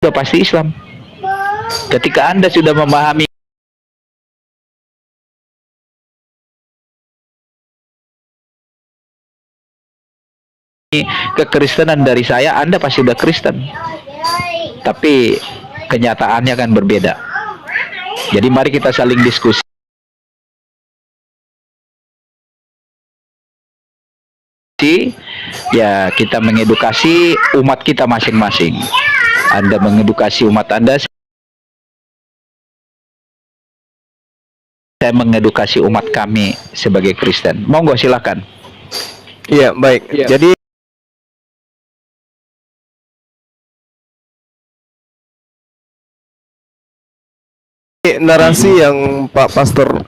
juga pasti Islam. Ketika Anda sudah memahami kekristenan dari saya, Anda pasti sudah Kristen. Tapi kenyataannya kan berbeda. Jadi mari kita saling diskusi. Ya, kita mengedukasi umat kita masing-masing. Anda mengedukasi umat Anda, saya mengedukasi umat kami sebagai Kristen. Monggo silakan. Iya, baik. Ya. Jadi narasi yang Pak Pastor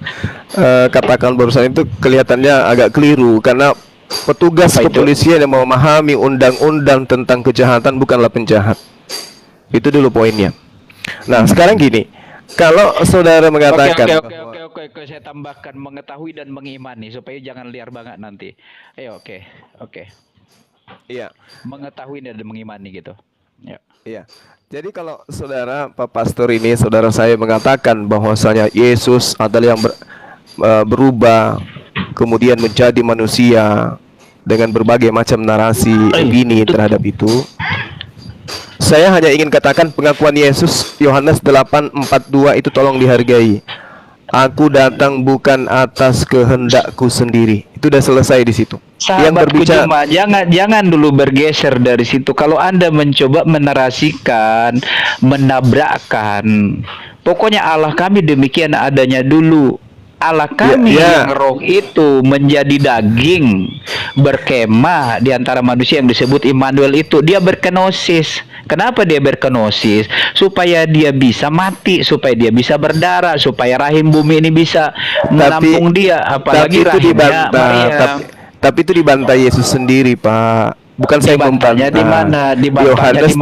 katakan barusan itu kelihatannya agak keliru, karena petugas kepolisian yang memahami undang-undang tentang kejahatan bukanlah penjahat. Itu dulu poinnya. Nah, sekarang gini, kalau saudara mengatakan Oke, saya tambahkan mengetahui dan mengimani supaya jangan liar banget nanti. Oke. Iya, Mengetahui dan mengimani gitu. Ya. iya. Jadi kalau saudara Pak Pastor ini, saudara saya mengatakan bahwasanya Yesus adalah yang berubah kemudian menjadi manusia dengan berbagai macam narasi opini terhadap itu, saya hanya ingin katakan pengakuan Yesus Yohanes 8:42 itu tolong dihargai. Aku datang bukan atas kehendakku sendiri. Itu udah selesai di situ. Yang berbicara, jangan dulu bergeser dari situ. Kalau Anda mencoba menarasikan, menabrakkan, pokoknya Allah kami demikian adanya dulu. Allah kami yang roh itu menjadi daging, berkemah di antara manusia yang disebut Immanuel itu. Dia berkenosis. Kenapa dia berkenosis? Supaya dia bisa mati, supaya dia bisa berdarah, supaya rahim bumi ini bisa menampung dia. Apalagi rahimnya Maria. Tapi itu dibantah Yesus sendiri, Pak. Bukan saya membantah. Di mana? Yohanes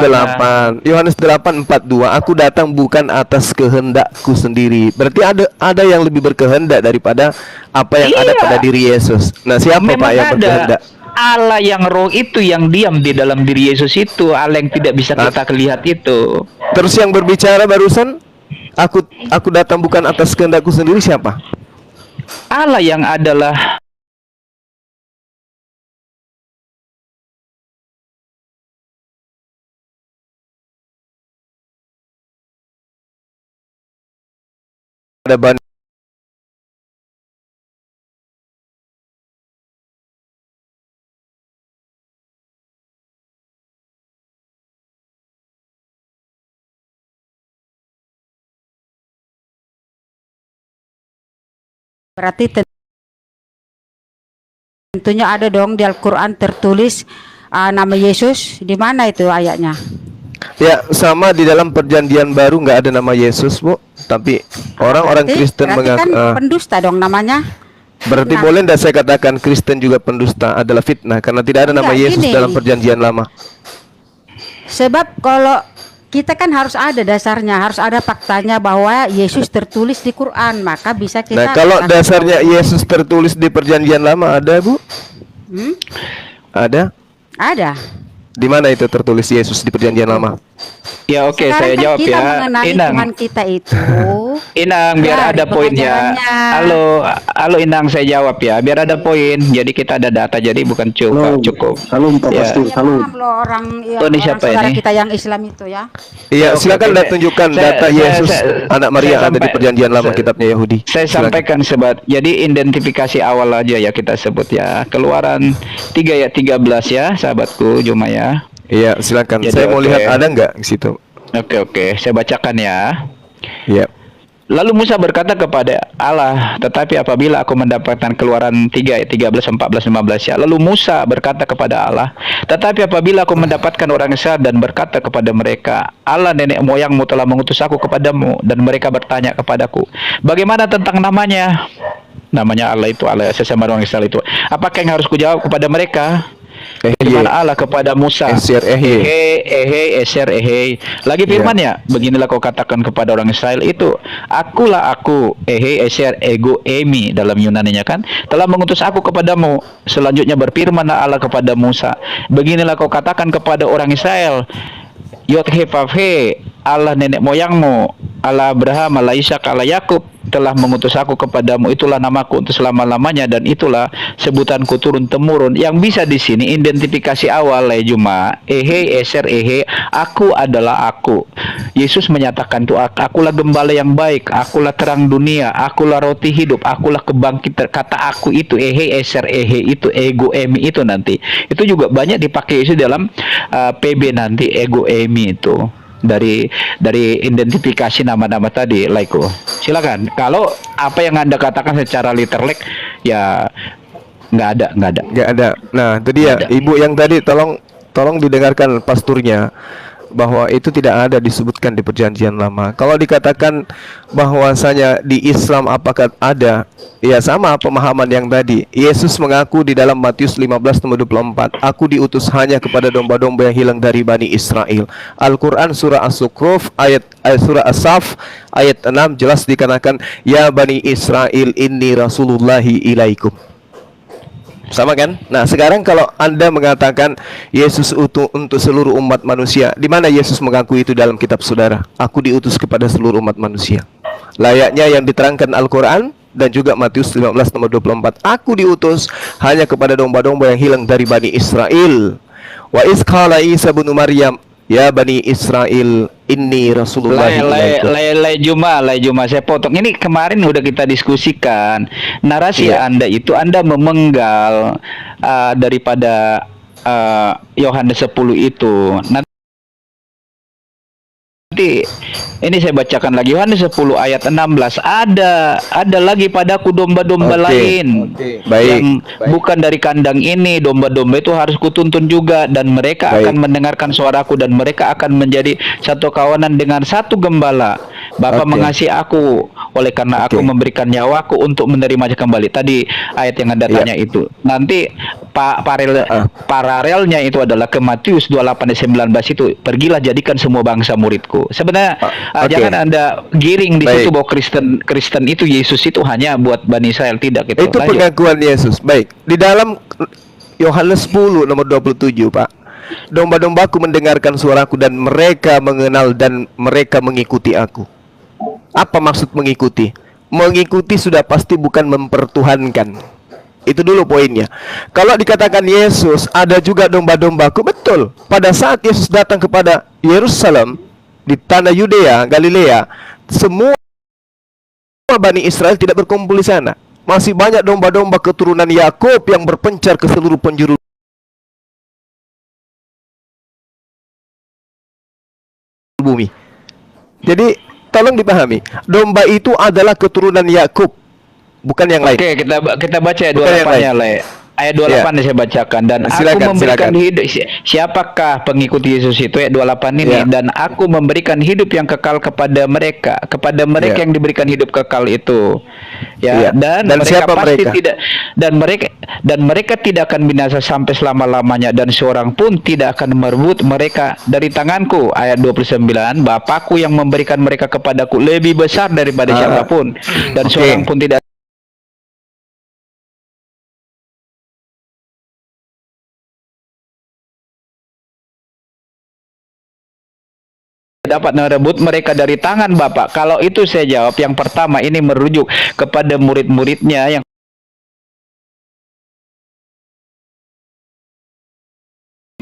8:42, aku datang bukan atas kehendakku sendiri. Berarti ada yang lebih berkehendak daripada apa yang ada pada diri Yesus. Nah, siapa memang Pak yang berkehendak? Allah yang roh itu yang diam di dalam diri Yesus itu, Allah yang tidak bisa kita lihat itu. Terus yang berbicara barusan, aku datang bukan atas kehendakku sendiri, siapa? Allah yang adalah ada ban. Berarti tentunya ada dong di Al-Quran tertulis nama Yesus. Di mana itu ayatnya? Ya, sama di dalam perjanjian baru nggak ada nama Yesus, Bu. Tapi orang-orang Kristen mengaku kan pendusta dong namanya. Berarti boleh tidak saya katakan Kristen juga pendusta adalah fitnah karena tidak ada nama Yesus dalam perjanjian lama? Sebab kalau kita kan harus ada dasarnya, harus ada faktanya bahwa Yesus tertulis di Quran, maka bisa kita. Nah, kalau dasarnya Yesus tertulis di perjanjian lama ada, Bu? Ada? Ada. Di mana itu tertulis Yesus di perjanjian lama? Ya oke, saya kan jawab kita ya. Mengenali Tuhan kita itu. Inang, biar ada poinnya. Halo Inang, saya jawab ya. Biar ada poin. Jadi kita ada data, jadi bukan cukup. Salam Pak Pastor, salam. Orang ini siapa saudara ini? kita yang Islam itu ya. Iya, silakan tunjukkan data Yesus anak Maria ada di perjanjian lama kitabnya Yahudi. Saya sampaikan sobat. Jadi identifikasi awal aja ya kita sebut ya. Keluaran 3 ayat 13 ya, sahabatku Jumaya. Iya, silakan. Jadi, saya mau lihat ada nggak di situ. Oke, saya bacakan ya. Iya. Lalu Musa berkata kepada Allah, tetapi apabila aku mendapatkan Keluaran 3 ayat 13, 14, 15 ya. Lalu Musa berkata kepada Allah, tetapi apabila aku mendapatkan orang Israel dan berkata kepada mereka, Allah nenek moyangmu telah mengutus aku kepadamu, dan mereka bertanya kepadaku, bagaimana tentang namanya? Namanya Allah itu, Allah sesama orang Israel itu. Apakah yang harus kujawab kepada mereka? Firman Allah kepada Musa, lagi firman-Nya, beginilah kau katakan kepada orang Israel itu, akulah aku, ego emi dalam Yunaninya kan, telah mengutus aku kepadamu. Selanjutnya berfirmanlah Allah kepada Musa, beginilah kau katakan kepada orang Israel, Allah nenek moyangmu, Allah Abraham, Allah Ishak, Allah Yakub telah mengutus aku kepadamu, itulah namaku untuk selama-lamanya dan itulah sebutanku turun temurun. Yang bisa di sini identifikasi awal Juma, ehe eser ehe, aku adalah aku. Yesus menyatakan tuh, akulah gembala yang baik, akulah terang dunia, akulah roti hidup, akulah kebangkitan. Kata aku itu ehe eser ehe itu ego emi itu nanti. Itu juga banyak dipakai Yesus dalam PB nanti ego emi itu. Dari identifikasi nama-nama tadi, Laiko. Silakan. Kalau apa yang Anda katakan secara literally ya nggak ada. Nah, itu dia. Ibu yang tadi tolong didengarkan pasturnya bahwa itu tidak ada disebutkan di perjanjian lama. Kalau dikatakan bahwasanya di Islam apakah ada? Ya sama pemahaman yang tadi. Yesus mengaku di dalam Matius 15:24, aku diutus hanya kepada domba-domba yang hilang dari Bani Israel. Al-Quran surah As-Sukhruf surah As-Saf ayat 6 jelas dikatakan, ya Bani Israel inni rasulullahi ilaikum. Sama kan? Nah, sekarang kalau Anda mengatakan Yesus untuk seluruh umat manusia, di mana Yesus mengaku itu dalam kitab saudara? Aku diutus kepada seluruh umat manusia. Layaknya yang diterangkan Al-Quran dan juga Matius 15:24, aku diutus hanya kepada domba-domba yang hilang dari Bani Israel. Wa iz qala Isa bin Maryam, ya Bani Israel inni Rasulullah ilaikum. Lai Juma saya potong. Ini kemarin udah kita diskusikan. Narasi Anda itu Anda memenggal daripada Yohanes 10 itu. Nanti ini saya bacakan lagi Yohanes 10 ayat 16. Ada lagi padaku domba-domba lain yang bukan dari kandang ini. Domba-domba itu harus kutuntun juga, dan mereka akan mendengarkan suaraku, dan mereka akan menjadi satu kawanan dengan satu gembala. Bapa mengasihi aku, oleh karena aku memberikan nyawaku untuk menerimanya kembali. Tadi ayat yang Anda tanya itu. Nanti paralelnya itu adalah ke Matius 28:19 itu, pergilah jadikan semua bangsa muridku. Sebenarnya jangan Anda giring di situ bahwa Kristen itu Yesus itu hanya buat Bani Israel, tidak gitu. Itu pengakuan Yesus. Baik, di dalam Yohanes 10 nomor 27, Pak. Domba-dombaku mendengarkan suaraku dan mereka mengenal dan mereka mengikuti aku. Apa maksud mengikuti? Mengikuti sudah pasti bukan mempertuhankan. Itu dulu poinnya. Kalau dikatakan Yesus ada juga domba-dombaku, betul. Pada saat Yesus datang kepada Yerusalem di tanah Yudea, Galilea, semua Bani Israel tidak berkumpul di sana. Masih banyak domba-domba keturunan Yakub yang berpencar ke seluruh penjuru bumi. Jadi tolong dipahami, domba itu adalah keturunan Yakub, bukan yang lain. Oke, kita baca ya 28-nya, Le. Ayat 28 saya bacakan, dan aku memberikan hidup. Siapakah pengikut Yesus itu? Ayat 28 ini, dan aku memberikan hidup yang kekal kepada mereka yang diberikan hidup kekal itu. Dan mereka pasti tidak, dan mereka tidak akan binasa sampai selama-lamanya, dan seorang pun tidak akan merebut mereka dari tanganku. Ayat 29, Bapakku yang memberikan mereka kepadaku lebih besar daripada siapapun, dan seorang pun tidak dapat merebut mereka dari tangan Bapak. Kalau itu saya jawab yang pertama, ini merujuk kepada murid-muridnya yang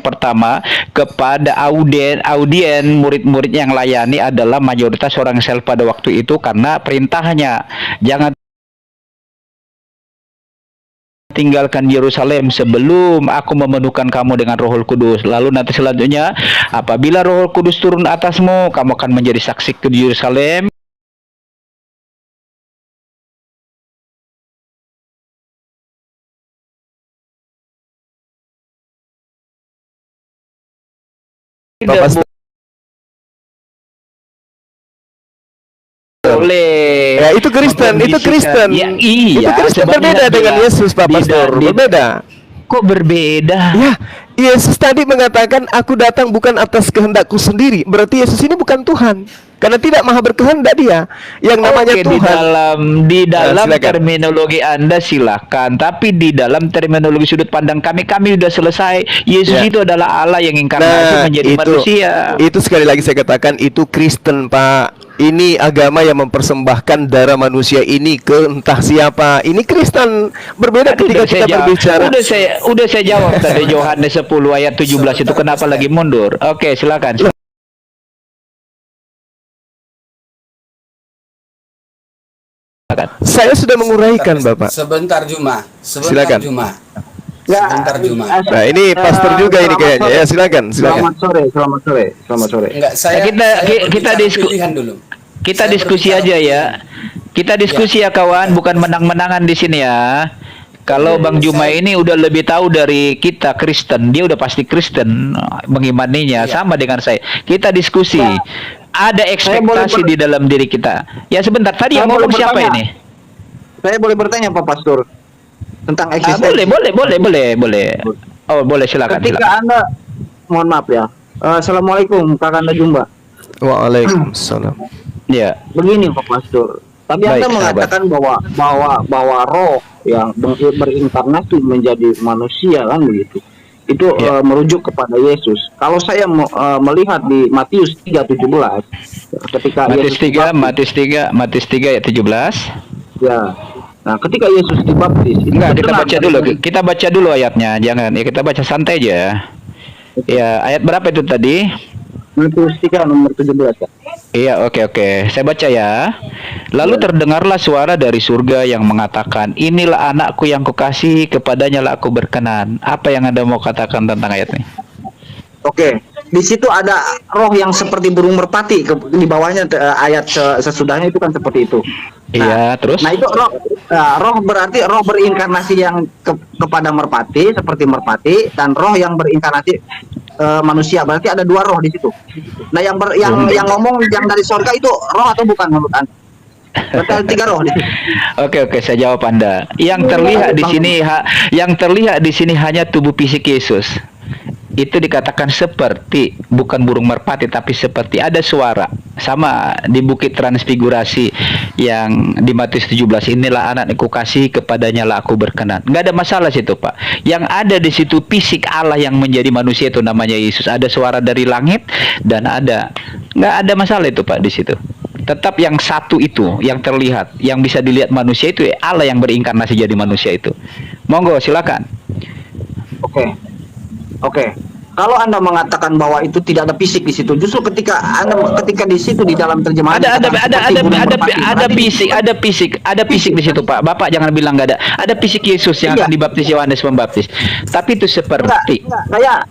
pertama, kepada audien murid-murid yang layani adalah mayoritas orang Israel pada waktu itu, karena perintahnya jangan tinggalkan Yerusalem sebelum aku memenuhkan kamu dengan Rohul Kudus. Lalu nanti selanjutnya, apabila Rohul Kudus turun atasmu, kamu akan menjadi saksi di Yerusalem, boleh. Ya, itu Kristen. Ya, iya. Itu Kristen berbeda dengan Yesus, Pak Pastor. Berbeda. Kok berbeda? Ya, Yesus tadi mengatakan, aku datang bukan atas kehendakku sendiri. Berarti Yesus ini bukan Tuhan. Karena tidak maha berkehendak dia. Yang namanya Oke, Tuhan. di dalam silakan. terminologi Anda silakan, tapi di dalam terminologi sudut pandang kami sudah selesai. Yesus Ya. itu adalah Allah yang inkarnasi menjadi manusia. Itu sekali lagi saya katakan, itu Kristen, Pak. Ini agama yang mempersembahkan darah manusia ini ke entah siapa. Ini Kristen. Berbeda Tadi ketika udah saya kita jawab. berbicara. Udah saya jawab tadi Yohanes 10 ayat 17 itu kenapa lagi mundur? Oke, silakan. Silakan. Saya sudah menguraikan, Bapak. Sebentar Juma. Silakan. Juma. Ya, Sebentar Juma. Nah, ini pastor juga ini kayaknya. Ya, silakan, silakan. Selamat sore. Enggak, kita berbicara diskusi pilihan dulu. Kita Saya diskusi berbicara aja ya. pilihan. Kita diskusi ya kawan, bukan menang-menangan di sini ya. Kalau Bang Juma ini udah lebih tahu dari kita Kristen, dia udah pasti Kristen mengimaninya Iya. sama dengan saya. Kita diskusi. Ada ekspektasi di dalam diri kita. Ya sebentar, tadi Saya yang ngomong boleh siapa bertanya? ini? Saya boleh bertanya Pak Pastor tentang eksistensi. Boleh. Oh, boleh, silakan. Ketika Anda, mohon maaf ya. Assalamualaikum Kakanda Jumba. Waalaikumsalam. Ya. Begini Pak Pastor. Tapi Baik, Anda sahabat. mengatakan bahwa roh yang berinkarnasi menjadi manusia kan begitu. Itu Ya. merujuk kepada Yesus. Kalau saya melihat di Matius 3:17 ketika Matius Yesus 3, dibaptis, Matius 3 ayat 17. ya. Nah, ketika Yesus dibaptis, itu Enggak, kita terdengar baca dari- dulu. Kita baca dulu ayatnya. Jangan. Ya kita baca santai aja. Ya, ayat berapa itu tadi? Matius 3 nomor 17 ya. Iya, oke. Saya baca ya. Lalu terdengarlah suara dari surga yang mengatakan, inilah anakku yang kukasihi, kepadanya lah aku berkenan. Apa yang Anda mau katakan tentang ayat ini? Oke, di situ ada roh yang seperti burung merpati. Di bawahnya ayat sesudahnya itu kan seperti itu. Iya, terus? Nah itu roh berarti roh berinkarnasi yang kepada merpati seperti merpati, dan roh yang berinkarnasi manusia. Berarti ada dua roh di situ. Nah yang ngomong yang dari sorga itu roh atau bukan menurut Anda? Berarti ada tiga roh di situ. Oke, saya jawab Anda. Yang terlihat di sini hanya tubuh fisik Yesus. Itu dikatakan seperti, bukan burung merpati tapi seperti, ada suara. Sama di Bukit Transfigurasi yang di Matius 17, inilah anak aku kasih, kepadanya lah aku berkenan. Nggak ada masalah situ, Pak. Yang ada di situ fisik Allah yang menjadi manusia itu namanya Yesus. Ada suara dari langit dan nggak ada masalah itu, Pak, di situ. Tetap yang satu itu yang terlihat, yang bisa dilihat manusia itu Allah yang berinkarnasi jadi manusia itu. Monggo, silakan. Oke. Kalau Anda mengatakan bahwa itu tidak ada fisik di situ, justru ketika di situ di dalam terjemahan Ada fisik di situ, Pak. Bapak jangan bilang nggak ada. Ada fisik Yesus yang akan dibaptis Yohanes Pembaptis. Tapi itu seperti. Kayak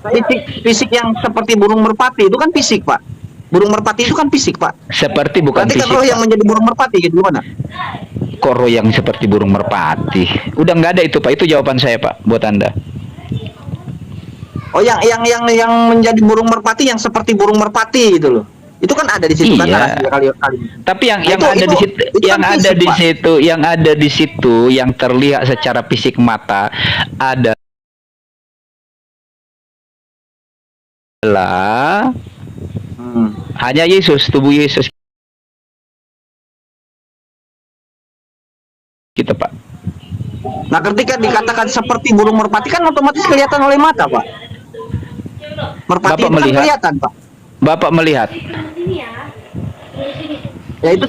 fisik yang seperti burung merpati itu kan fisik, Pak. Burung merpati itu kan fisik, Pak. Seperti bukan Berarti kan fisik. roh yang menjadi burung merpati gitu gimana? Koro yang seperti burung merpati. Udah nggak ada itu, Pak. Itu jawaban saya, Pak, buat Anda. Oh, yang menjadi burung merpati yang seperti burung merpati itu loh. Itu kan ada di situ kan Iya. kali. Tapi yang Itu- ada di situ, itu kan fisik, Pak. yang ada di situ, yang terlihat secara fisik mata adalah hanya Yesus, tubuh Yesus. Gitu, Pak. Nah, ketika dikatakan seperti burung merpati kan otomatis kelihatan oleh mata, Pak. Merpati Bapak itu kan melihat? kelihatan, Pak. Bapak melihat. Ya itu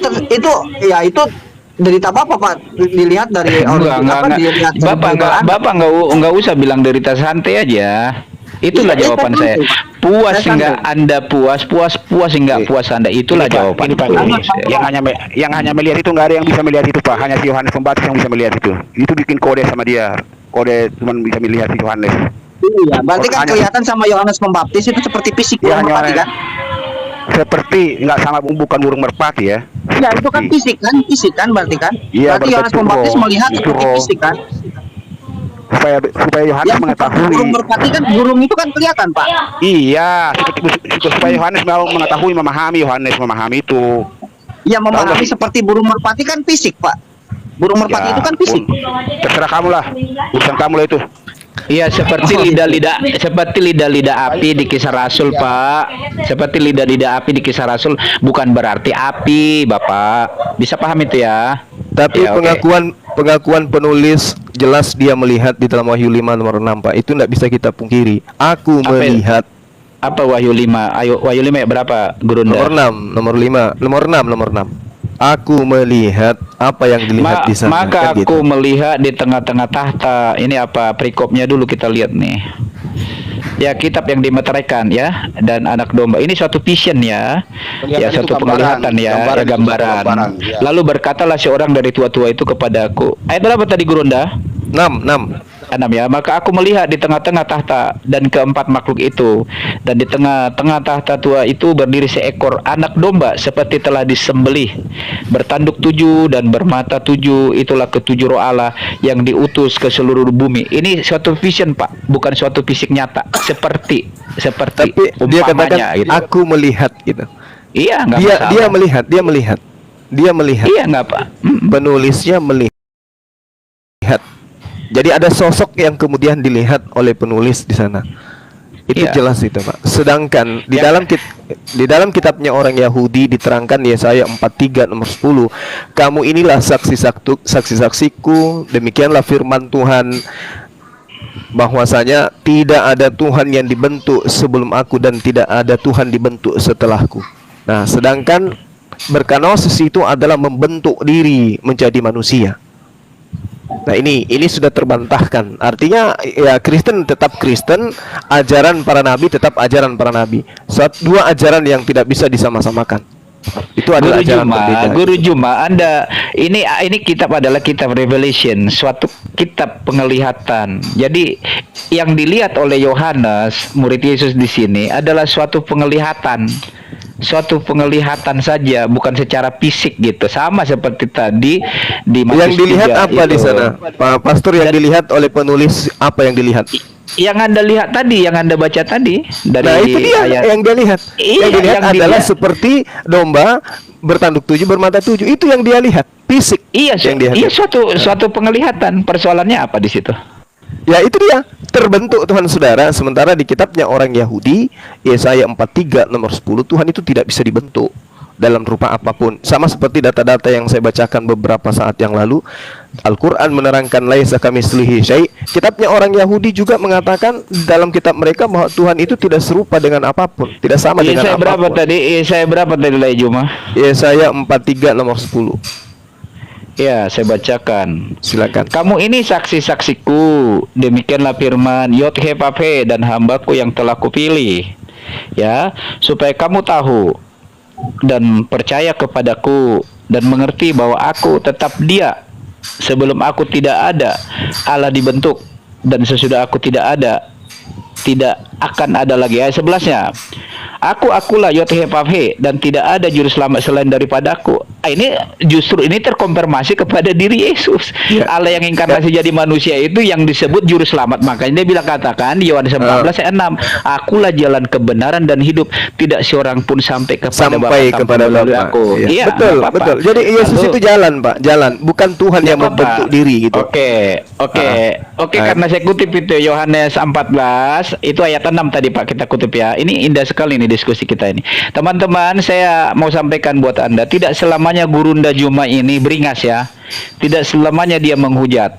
derita Bapak, Pak. Dilihat dari dilihat dari Bapak nggak usah bilang derita, santai aja. Itulah Iya, jawaban saya saya. santai, Pak. Puas Saya hingga santai. Anda puas hingga puas Anda. Itulah Ini, Pak, jawaban. ini, Pak, yang hanya melihat itu nggak ada yang bisa melihat itu, Pak. Hanya si Yohanes Pembaptis yang bisa melihat itu. Itu bikin kode sama dia. Kode cuma bisa melihat si Yohanes. Iya, berarti kan Hanya- kelihatan sama Yohanes Pembaptis itu seperti fisik Iya, burung hanya merpati kan? seperti nggak sama, bukan burung merpati ya. Ya, itu kan fisik kan berarti kan? Iya, Berarti Yohanes berbentuk Pembaptis roh. melihat Itu seperti roh. fisik kan? supaya Yohanes Yang mengetahui. burung merpati kan burung itu kan kelihatan, Pak. Iya, supaya Yohanes mau mengetahui, memahami itu. Yang memahami Tahu nggak? seperti burung merpati kan fisik, Pak. Burung merpati Ya, itu kan fisik. Terserah kamu lah, urusan kamu lah itu. Iya, seperti lidah-lidah api di Kisah Rasul, Pak. Seperti lidah-lidah api di Kisah Rasul, bukan berarti api, Bapak. Bisa paham itu ya? Tapi Ya, oke. pengakuan penulis jelas dia melihat di dalam Wahyu 5 nomor 6, Pak. Itu tidak bisa kita pungkiri. Aku Apa- melihat Apa Wahyu 5? Ayo, Wahyu 5 ayat berapa, Gurunda? nomor 6. Aku melihat apa yang dilihat di sana. Maka Kan aku gitu. melihat di tengah-tengah tahta. Ini apa perikopnya dulu kita lihat nih. Ya, kitab yang dimeteraikan ya, dan anak domba. Ini suatu vision ya. Penglihatan Ya, itu suatu gambaran. penglihatan ya, Gambaran ya itu gambaran. gambaran, ya. Lalu berkatalah seorang dari tua-tua itu kepadaku. Ayat berapa tadi, Gurunda? 6. 6 ya. Maka aku melihat di tengah-tengah tahta dan keempat makhluk itu, dan di tengah-tengah tahta tua itu berdiri seekor anak domba seperti telah disembelih, bertanduk 7 dan bermata 7. Itulah ketujuh roh Allah yang diutus ke seluruh bumi. Ini suatu vision, Pak, bukan suatu fisik nyata. Seperti Tapi dia katakan umpamanya, gitu. aku melihat gitu. Iya, nggak Dia masalah. melihat. Iya, nggak, Pak. Penulisnya melihat. Jadi ada sosok yang kemudian dilihat oleh penulis di sana. Itu Iya. jelas itu, Pak. Sedangkan di Ya. dalam kitabnya orang Yahudi diterangkan Yesaya 43 nomor 10, kamu inilah saksi-saksiku, demikianlah firman Tuhan, bahwasanya tidak ada Tuhan yang dibentuk sebelum aku dan tidak ada Tuhan dibentuk setelahku. Nah, sedangkan berkanosis itu adalah membentuk diri menjadi manusia. Nah, ini sudah terbantahkan. Artinya ya Kristen tetap Kristen, ajaran para nabi tetap ajaran para nabi. Dua ajaran yang tidak bisa disama-samakan. Itu adalah ajaran berbeda. Guru Juma, Anda ini kitab adalah kitab Revelation, suatu kitab penglihatan. Jadi yang dilihat oleh Yohanes, murid Yesus di sini adalah suatu penglihatan. Suatu penglihatan saja, bukan secara fisik gitu. Sama seperti tadi di Matius Yang dilihat 3 apa itu. di sana, Pak Pastor? Yang dilihat oleh penulis apa yang dilihat? Yang Anda lihat tadi, yang Anda baca tadi dari Nah, itu dia ayat. yang dia lihat. Iya, Yang dilihat yang adalah dilihat. seperti domba bertanduk 7 bermata 7. Itu yang dia lihat, fisik. Iya, yang dia iya lihat. suatu penglihatan. Persoalannya apa di situ? Ya itu dia, terbentuk Tuhan saudara. Sementara di kitabnya orang Yahudi, Yesaya 43 nomor 10, Tuhan itu tidak bisa dibentuk dalam rupa apapun. Sama seperti data-data yang saya bacakan beberapa saat yang lalu. Al-Quran menerangkan laisa kamitslihi syai'. Kitabnya orang Yahudi juga mengatakan dalam kitab mereka bahwa Tuhan itu tidak serupa dengan apapun, tidak sama dengan Yesaya berapa apapun. tadi? Yesaya berapa tadi Lai Juma? Yesaya 43 nomor 10. Ya, saya bacakan. Silakan. Kamu ini saksi-saksiku, demikianlah firman Yod-Heh-Vavhe dan hambaku yang telah kupilih, ya, supaya kamu tahu dan percaya kepadaku dan mengerti bahwa aku tetap Dia. Sebelum aku tidak ada, Allah dibentuk, dan sesudah aku tidak ada, tidak akan ada lagi. Ayat 11-nya, akulah Yod-Heh-Vavhe dan tidak ada juru selamat selain daripadaku. Ini justru ini terkonfirmasi kepada diri Yesus. Ya. Allah yang inkarnasi jadi manusia itu yang disebut juru selamat. Makanya dia bilang, katakan di Yohanes 14 ayat 6, akulah jalan kebenaran dan hidup, tidak seorang pun sampai kepada Bapa tanpa melalui aku. Iya, Iya, betul, nggak apa-apa. betul. Jadi Yesus Lalu- itu jalan, Pak, jalan, bukan Tuhan yang Nggak apa-apa. membentuk diri gitu. Oke, karena saya kutip itu Yohanes 14 itu ayat 6 tadi Pak, kita kutip ya. Ini indah sekali nih diskusi kita ini. Teman-teman, saya mau sampaikan buat Anda, tidak selamanya Gurunda Juma ini beringas ya. Tidak selamanya dia menghujat.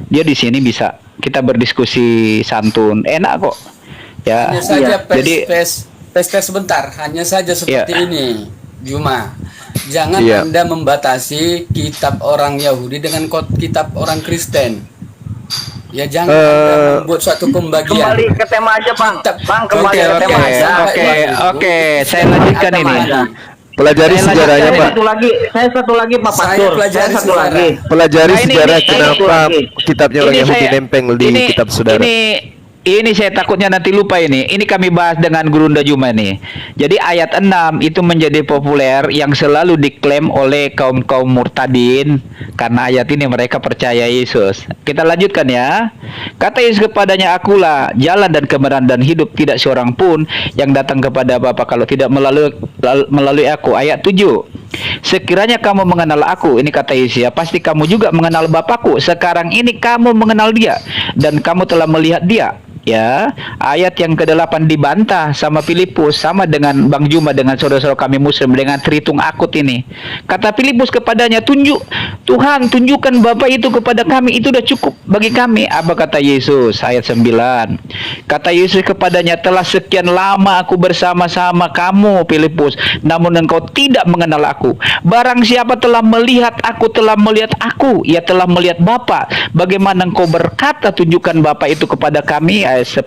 Dia di sini bisa kita berdiskusi santun, enak kok. Ya. Hanya saja Jadi pes sebentar, hanya saja seperti Iya. ini, Juma. Jangan Iya. Anda membatasi kitab orang Yahudi dengan kitab orang Kristen. Ya jangan Anda membuat suatu pembagian. Kembali ke tema aja, Bang. Bang, kembali ke tema aja. Oke, saya lanjutkan Ada ini. mana? Pelajari Saya sejarahnya, lanjutkan Pak. Saya satu lagi Pak Saya Pastor. pelajari Saya satu sejarah. lagi. Pelajari Nah, ini- sejarah ini- kenapa ini- kitabnya orang Yahudi nempel di kitab saudara. Ini saya takutnya nanti lupa ini. Ini kami bahas dengan Gurunda Juma nih. Jadi ayat 6 itu menjadi populer yang selalu diklaim oleh kaum-kaum murtadin karena ayat ini mereka percaya Yesus. Kita lanjutkan ya. Kata Yesus kepadanya, akulah jalan dan kebenaran dan hidup, tidak seorang pun yang datang kepada Bapa kalau tidak melalui aku. Ayat 7. Sekiranya kamu mengenal aku, ini kata Yesus ya, pasti kamu juga mengenal Bapakku. Sekarang ini kamu mengenal dia dan kamu telah melihat dia. Ya, ayat yang ke-8 dibantah sama Filipus, sama dengan Bang Juma, dengan saudara-saudara kami Muslim, dengan Tritung Akut ini. Kata Filipus kepadanya, Tuhan tunjukkan Bapa itu kepada kami, itu sudah cukup bagi kami. Apa kata Yesus? Ayat 9. Kata Yesus kepadanya, telah sekian lama aku bersama-sama kamu Filipus, namun engkau tidak mengenal aku. Barang siapa telah melihat aku, telah melihat aku, ia telah melihat Bapa. Bagaimana engkau berkata tunjukkan Bapa itu kepada kami? Ayat 10.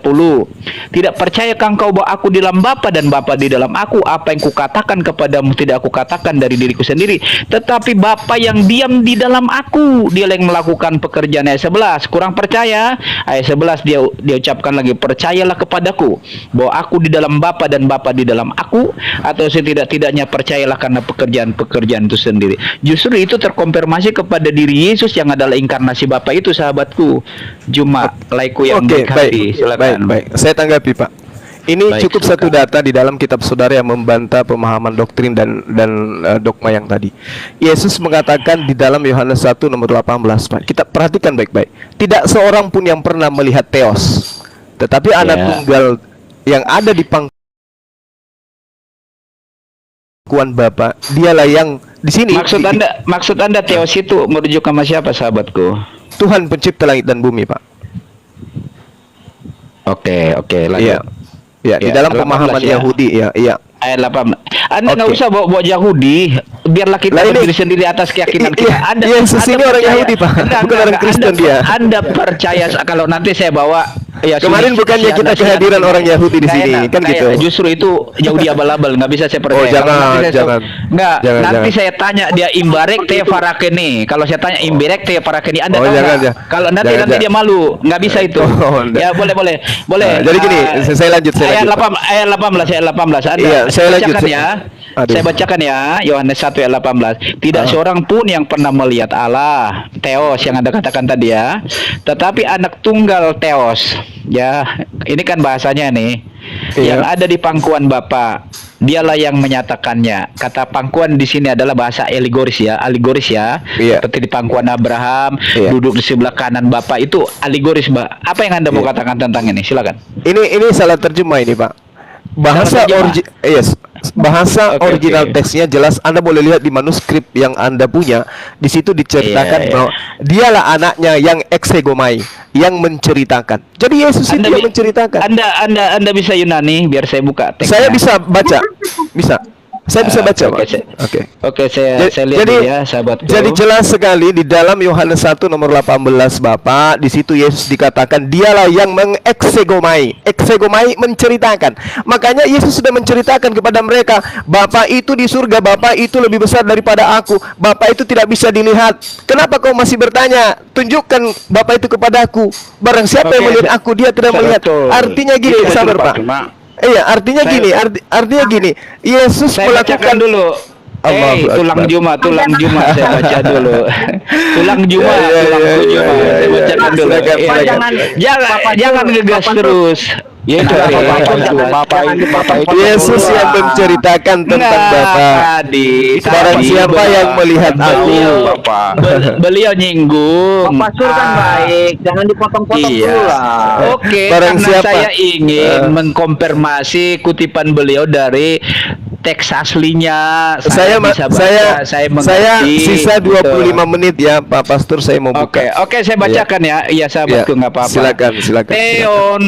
Tidak percayakah engkau bahwa aku di dalam Bapa dan Bapa di dalam aku? Apa yang kukatakan kepadamu tidak aku katakan dari diriku sendiri, tetapi Bapa yang diam di dalam aku, dia yang melakukan pekerjaan. Ayat 11. Kurang percaya? Ayat 11 dia ucapkan lagi, percayalah kepadaku bahwa aku di dalam Bapa dan Bapa di dalam aku, atau setidak-tidaknya percayalah karena pekerjaan itu sendiri. Justru itu terkonfirmasi kepada diri Yesus yang adalah inkarnasi Bapa itu, sahabatku. Juma laiku yang berkati. Silakan. Baik. Saya tanggapi, Pak. Ini Baik, cukup silakan. satu data di dalam kitab saudara yang membantah pemahaman doktrin dan dogma yang tadi. Yesus mengatakan di dalam Yohanes 1 nomor 18, Pak. Kita perhatikan baik-baik. Tidak seorang pun yang pernah melihat Theos, tetapi anak tunggal yang ada di pangkuan Bapa, dialah yang di sini. Maksud Anda Theos itu merujuk sama siapa, sahabatku? Tuhan pencipta langit dan bumi, Pak. Oke, lanjut. Iya. Ya, di dalam 18 pemahaman ya. Yahudi, ya. Ayat 18. Anda nggak Oke. usah bawa Yahudi, biarlah kita Lah ini- berdiri sendiri atas keyakinan kita. Yesus ini orang percaya- Yahudi, Pak. Bukan orang Kristen dia. Anda percaya kalau nanti saya bawa Kemarin bukannya kita kehadiran orang Yahudi di sini, kan gitu. Justru itu Yahudi abal-abal, nggak bisa saya percaya. Oh, Kalau jangan, nanti saya jangan. Nanti Jangan. saya tanya dia imbarek te farakeni. Kalau saya tanya imbarek te farakeni, Anda Oh, tahu jangan, nggak? jangan. Kalau nanti Jangan. dia malu, nggak bisa itu. Oh, enggak. Ya boleh. Nah, jadi gini, saya lanjut, Ayat Pak. 18. Anda Iya, saya lanjut. bacakan ya. Aduh. Saya bacakan ya, Yohanes 1 ayat 18. Tidak seorang pun yang pernah melihat Allah, Theos yang Anda katakan tadi ya. Tetapi anak tunggal Theos, ya. Ini kan bahasanya nih. Iya. Yang ada di pangkuan Bapa, dialah yang menyatakannya. Kata pangkuan di sini adalah bahasa alegoris ya. Iya. Seperti di pangkuan Abraham, Iya. duduk di sebelah kanan Bapa, itu alegoris, Mbak. Apa yang Anda mau Iya. katakan tentang ini? Silakan. Ini salah terjemah ini, Pak. Bahasa Salah terjemah? bahasa Oke, original oke. teksnya jelas. Anda boleh lihat di manuskrip yang Anda punya. Di situ diceritakan Iya. bahwa dialah anaknya yang exegomai, yang menceritakan. Jadi Yesus itu yang menceritakan. Anda bisa Yunani biar saya buka teksnya. Saya bisa baca. Bisa. Saya bisa baca, oke, Pak. Oke. Oke, saya lihat dulu ya, sahabatku. Jadi jelas sekali di dalam Yohanes 1 nomor 18, Bapak, di situ Yesus dikatakan dialah yang mengeksegomai. Eksegomai menceritakan. Makanya Yesus sudah menceritakan kepada mereka, Bapa itu di surga, Bapa itu lebih besar daripada aku. Bapa itu tidak bisa dilihat. Kenapa kau masih bertanya? Tunjukkan Bapa itu kepadaku. Barang siapa yang Oke, melihat aku, dia tidak melihat. betul. Artinya gini, Betul, sabar, Pak. Pak. Cuma Iya, artinya Saya- gini, artinya gini. Yesus Saya bacakan melakukan dulu. Allahu Tulang Akbar. Juma saya baca dulu. Tulang Juma. Iya. Saya bacakan dulu. Silakan, Iya, silakan. Jangan ngegas terus. Ya, Bapak itu Yesus yang menceritakan tentang Bapa. Barang siapa yang melihat aku. Bapak. Beliau nyinggung. Pak Pastor kan baik, jangan dipotong-potong Iya. dulu lah. Oke, Barang karena siapa? saya ingin mengkonfirmasi kutipan beliau dari teks aslinya. Saya bisa baca, saya mengerti. sisa 25 Gitu. menit ya, Pak Pastor, saya mau buka. Oke, saya bacakan ya. Iya, sahabatku, Iya. nggak apa-apa. Silakan. Theon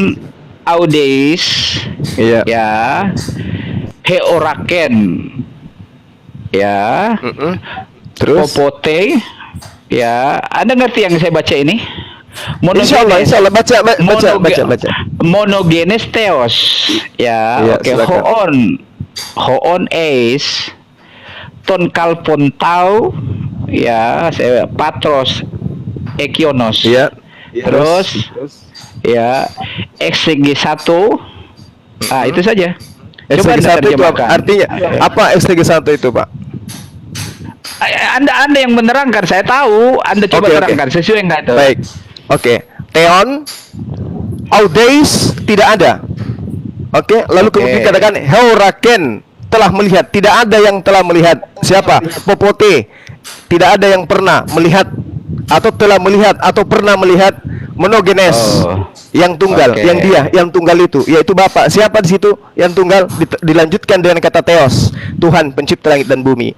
audeis, Iya. ya, heoraken, ya, Terus popote, ya. Anda ngerti yang saya baca ini? Insya Allah baca. Monogenes theos, ya. Iya, Oke, silakan. hoon eis, ton kalpontau, ya, saya patros ekionos. Iya. Terus ya exegesato. Itu saja. Coba Exegesato Anda itu apa? terjemahkan. Artinya apa exegesato itu, Pak? Anda yang menerangkan, saya tahu. Anda coba Oke. terangkan sesuai enggak itu? Baik. Oke. Theon audeis tidak ada. Oke, lalu kemudian Oke. dikatakan heoraken telah melihat. Tidak ada yang telah melihat. Siapa? Popote. Tidak ada yang pernah melihat atau telah melihat atau pernah melihat monogenes, yang tunggal, Oke. yang tunggal itu, yaitu Bapa. Siapa di situ yang tunggal? Dilanjutkan dengan kata Theos, Tuhan pencipta langit dan bumi.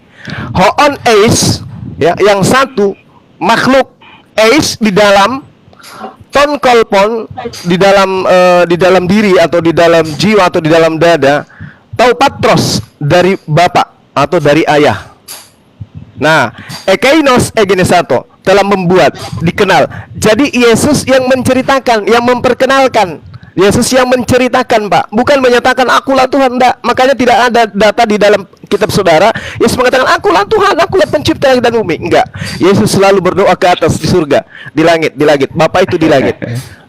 Hoon eis, ya, yang satu makhluk, eis di dalam, ton kolpon di dalam diri atau di dalam jiwa atau di dalam dada, tau patros dari Bapa atau dari Ayah. Nah, ekainos egenesato, telah membuat, dikenal. Jadi Yesus yang menceritakan, yang memperkenalkan. Yesus yang menceritakan, Pak, bukan menyatakan akulah Tuhan, enggak. Makanya tidak ada data di dalam kitab saudara Yesus mengatakan akulah Tuhan, akulah pencipta langit dan bumi. Enggak. Yesus selalu berdoa ke atas, di surga, di langit, Bapa itu di langit.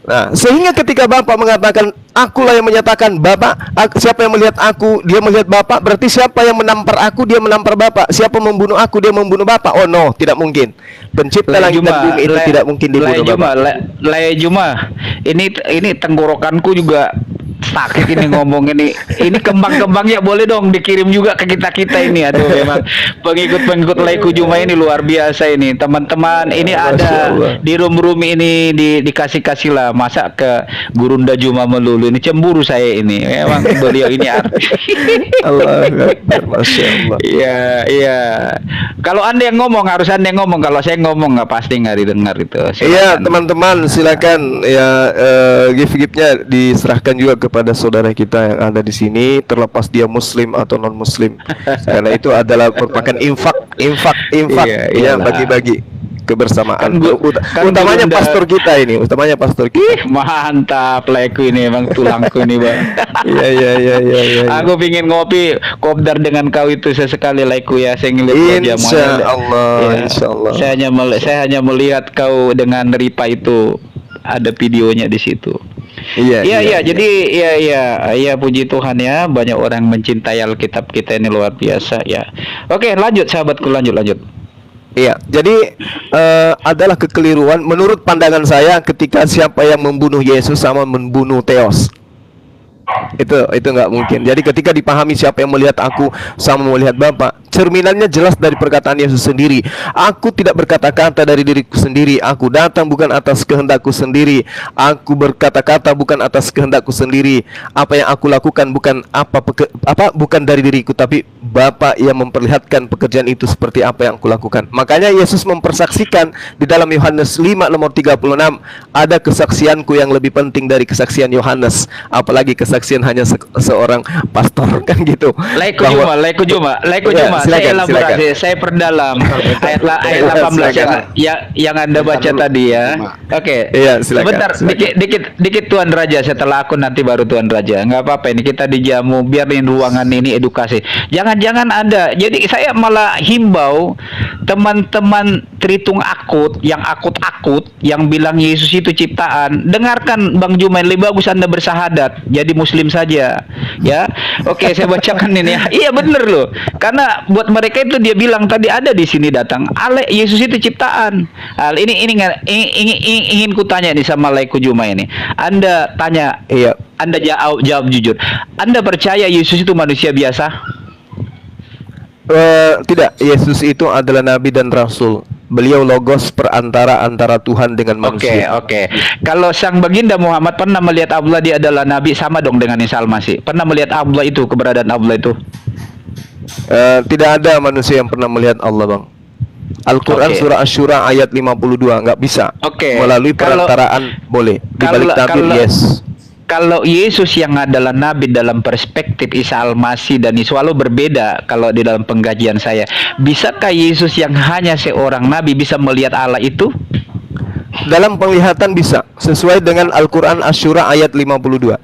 Nah, sehingga ketika Bapa mengatakan akulah yang menyatakan Bapa, siapa yang melihat aku, dia melihat Bapa, berarti siapa yang menampar aku, dia menampar Bapa. Siapa membunuh aku, dia membunuh Bapa. Oh no, tidak mungkin. Pencipta langit dan bumi itu tidak mungkin dibunuh Bapa. Juma, ini tenggorokanku juga sakit ini ngomong ini. Ini kembang-kembangnya boleh dong dikirim juga ke kita ini. Aduh, memang pengikut Laiku Juma ini luar biasa ini, teman-teman. Ini ada di room ini dikasih lah, masa ke Gurunda Juma melulu. Ini cemburu saya ini. Memang beliau ini artis. Allah Akbar, Masya Allah. Iya. Kalau Anda yang ngomong, harus Anda yang ngomong. Kalau saya ngomong nggak pasti nggak didengar itu. Iya, teman-teman, silakan ya, gift-giftnya diserahkan juga kepada saudara kita yang ada di sini, terlepas dia muslim atau non muslim. Karena itu adalah merupakan infak Iya, ya, iyalah. bagi-bagi kebersamaan. Kan Utamanya Gurunda- pastor kita ini, Mantap, Laiku ini emang tulangku ini, Bang. Iya. Aku pingin ngopi kopdar dengan kau itu sesekali, Laiku ya. Saya ngeliat wajahmu. Insya Allah, Ya, insya Allah. Saya hanya melihat kau dengan Ripa itu, ada videonya di situ. Iya. Jadi iya, puji Tuhan ya, banyak orang mencintai Alkitab kita ini, luar biasa ya. Oke, lanjut sahabatku, lanjut. Iya, jadi adalah kekeliruan menurut pandangan saya ketika siapa yang membunuh Yesus sama membunuh Theos. Itu nggak mungkin. Jadi ketika dipahami siapa yang melihat aku sama melihat Bapa, cerminannya jelas dari perkataan Yesus sendiri. Aku tidak berkata-kata dari diriku sendiri. Aku datang bukan atas kehendakku sendiri. Aku berkata-kata bukan atas kehendakku sendiri. Apa yang aku lakukan bukan dari diriku, tapi Bapa yang memperlihatkan pekerjaan itu seperti apa yang aku lakukan. Makanya Yesus mempersaksikan di dalam Yohanes 5 nomor 36, ada kesaksianku yang lebih penting dari kesaksian Yohanes, apalagi kesaksian hanya seorang pastor, kan gitu. Laiku Juma. Ya, Saya silakan. elaborasi, saya perdalam ayat 18 yang Anda baca tadi ya. Oke. Iya, silakan, Sebentar, silakan. dikit Tuan Raja, setelah aku nanti baru Tuan Raja. Nggak apa-apa, ini kita dijamu, biar di ruangan ini edukasi. Jangan Anda. Jadi saya malah himbau teman-teman Tritung akut, yang yang bilang Yesus itu ciptaan. Dengarkan Bang Jumain, lebih bagus Anda bersahadat, jadi Muslim saja. Ya. Oke, saya bacakan ini ya. Iya bener loh. Karena buat mereka itu dia bilang tadi ada di sini datang, Yesus itu ciptaan. Ini ingin ku tanya nih sama Laiku Juma ini. Anda tanya, Iya. Anda jawab jujur. Anda percaya Yesus itu manusia biasa? Tidak, Yesus itu adalah nabi dan rasul. Beliau logos perantara antara Tuhan dengan manusia. Oke. Kalau Sang Baginda Muhammad pernah melihat Allah, dia adalah nabi, sama dong dengan Isa Al-Masih. Pernah melihat Allah itu, keberadaan Allah itu? Tidak ada manusia yang pernah melihat Allah, Bang. Al-Quran Oke. surah Asy-Syura ayat 52, nggak bisa. Oke. Melalui Kalau- perantaraan boleh. Di balik tabir, yes. Kalau Yesus yang adalah nabi dalam perspektif Isa Al-Masih dan Yesus selalu berbeda kalau di dalam pengkajian saya. Bisakah Yesus yang hanya seorang nabi bisa melihat Allah itu? Dalam penglihatan bisa, sesuai dengan Al-Quran Asy-Syura ayat 52.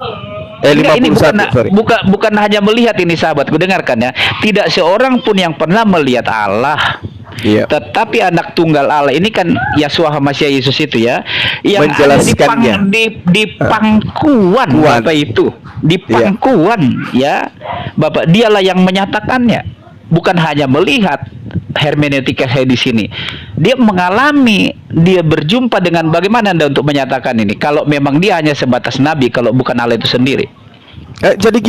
Ini 51, sorry. bukan hanya melihat ini, sahabatku, dengarkan ya. Tidak seorang pun yang pernah melihat Allah. Iya. Tetapi anak tunggal Allah ini kan Yeshua HaMashiach, Yesus itu ya, yang ada Menjelaskannya. di pangkuan Kuan. Bapak itu, di pangkuan ya Bapak, dialah yang menyatakannya, bukan hanya melihat. Hermeneutika saya di sini, dia mengalami, dia berjumpa dengan, bagaimana Anda untuk menyatakan ini kalau memang dia hanya sebatas nabi, kalau bukan Allah itu sendiri? Jadi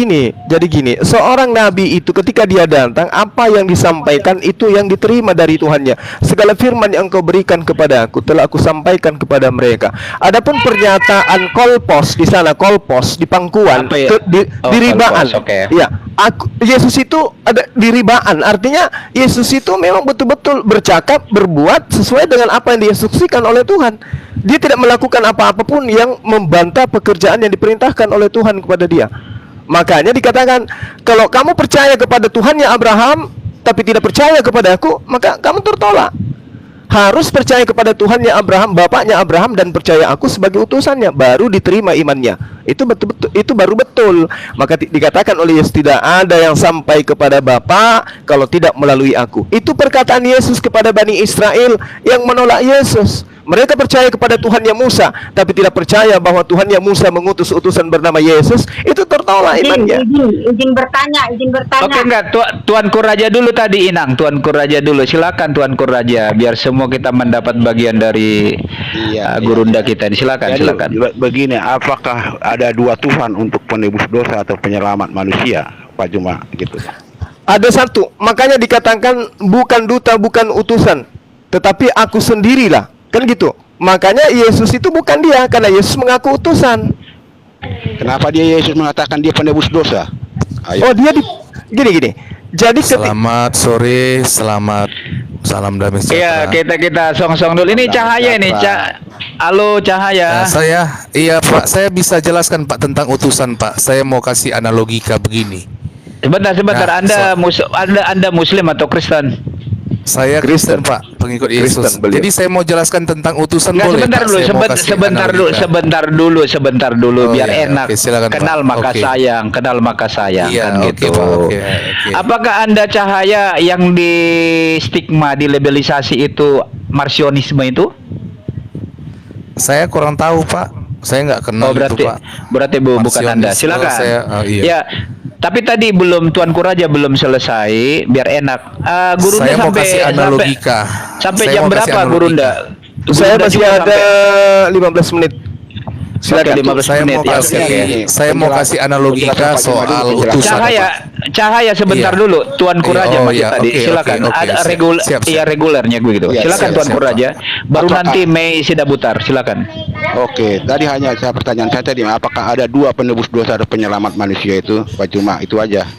gini, seorang nabi itu ketika dia datang, apa yang disampaikan itu yang diterima dari Tuhannya. Segala firman yang engkau berikan kepada aku telah aku sampaikan kepada mereka. Adapun pernyataan kolpos di sana, kolpos di pangkuan, Apa ya? di ribaan. Kolpos, oke. Ya, Yesus itu ada di ribaan. Artinya Yesus itu memang betul-betul bercakap, berbuat sesuai dengan apa yang diinstruksikan oleh Tuhan. Dia tidak melakukan apa-apapun yang membantah pekerjaan yang diperintahkan oleh Tuhan kepada dia. Makanya dikatakan, kalau kamu percaya kepada Tuhannya Abraham tapi tidak percaya kepada aku, maka kamu tertolak. Harus percaya kepada Tuhannya Abraham, bapaknya Abraham, dan percaya aku sebagai utusannya, baru diterima imannya. Itu betul-betul, itu baru betul. Maka dikatakan oleh Yesus, tidak ada yang sampai kepada Bapa kalau tidak melalui aku. Itu perkataan Yesus kepada Bani Israel yang menolak Yesus. Mereka percaya kepada Tuhannya Musa, tapi tidak percaya bahwa Tuhannya Musa mengutus utusan bernama Yesus. Itu tertolak imannya. Izin bertanya. Oke, enggak, Tuanku Raja dulu tadi, Inang. Tuanku Raja dulu, silakan Tuanku Raja, biar semua kita mendapat bagian dari gurunda kita ini. Silakan, Jadi, silakan. begini, apakah ada dua Tuhan untuk penebus dosa atau penyelamat manusia, Pak Juma, gitu? Ada satu, makanya dikatakan bukan duta, bukan utusan, tetapi aku sendirilah. Kan gitu. Makanya Yesus itu bukan dia, karena Yesus mengaku utusan. Kenapa dia Yesus mengatakan dia penebus dosa? Ayo. Oh, dia gini. Jadi Selamat sore, salam damai Iya, sejahtera. kita song-song dulu. Ini Cahaya ini, Halo Cahaya. Iya Pak, saya bisa jelaskan Pak tentang utusan Pak. Saya mau kasih analogika begini. Sebentar. Nah, Anda Muslim atau Kristen? Saya Kristen Pak, pengikut Kristen, Yesus. beliau. Jadi saya mau jelaskan tentang utusan Enggak, boleh sebentar Pak? dulu, Saya mau kasih analogika. sebentar dulu, Oh, biar iya, enak. oke, silakan, Pak. Kenal maka sayang, Iya, kan oke, gitu. Pak, oke. Apakah Anda Cahaya yang di stigma, di labelisasi itu marsionisme itu? Saya kurang tahu Pak. Saya nggak kenal Oh, berarti itu Pak. bukan Marsionis, Anda. kalau Silakan. iya. Ya, tapi tadi Tuanku Raja belum selesai, biar enak. Gurunda Saya mau sampai kasih analogika. sampai Saya jam mau kasih berapa analogika. Gurunda? saya Gurunda masih juga ada 15 menit. Oke, 15 Saya menit. mau Ya, kasih, oke. saya mau kasih analogika soal utusan Pak. Cahaya sebentar Iya. dulu, Tuanku Iya, Raja oh, masih iya, tadi. oke, Silakan. oke, Ada siap, reguler, siap. iya regulernya begitu. Iya, Silakan siap, Tuanku siap, Raja. Baru Apakah- nanti Mei Sidabutar. Silakan. Oke, tadi hanya pertanyaan saya tadi, apakah ada dua penebus dosa atau penyelamat manusia itu, Pak Juma? Itu aja.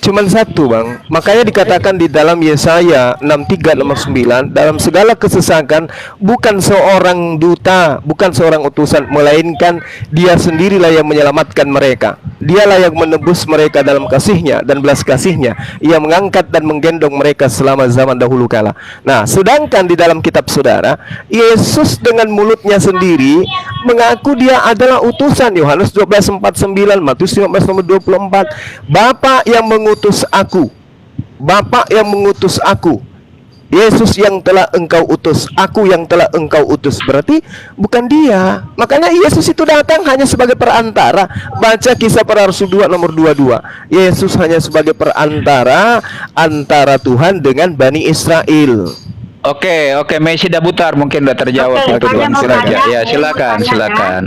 Cuman satu, Bang. Makanya dikatakan di dalam Yesaya 63:9, dalam segala kesesakan bukan seorang duta, bukan seorang utusan, melainkan Dia sendirilah yang menyelamatkan mereka. Dialah yang menebus mereka dalam kasih-Nya dan belas kasih-Nya. Ia mengangkat dan menggendong mereka selama zaman dahulu kala. Nah, sedangkan di dalam kitab saudara, Yesus dengan mulutnya sendiri mengaku Dia adalah utusan. Yohanes 12:49, Matius 15:24. Bapa yang mengutus aku, Bapa yang mengutus aku, Yesus yang telah engkau utus, aku yang telah engkau utus. Berarti bukan Dia. Makanya Yesus itu datang hanya sebagai perantara. Baca Kisah Para Rasul 2 nomor 22. Yesus hanya sebagai perantara antara Tuhan dengan Bani Israel. Oke, Mei Sidabutar mungkin udah terjawab Oke, itu saya Tuanku mau Raja. tanya, Ya, saya silakan, mau tanya, silakan.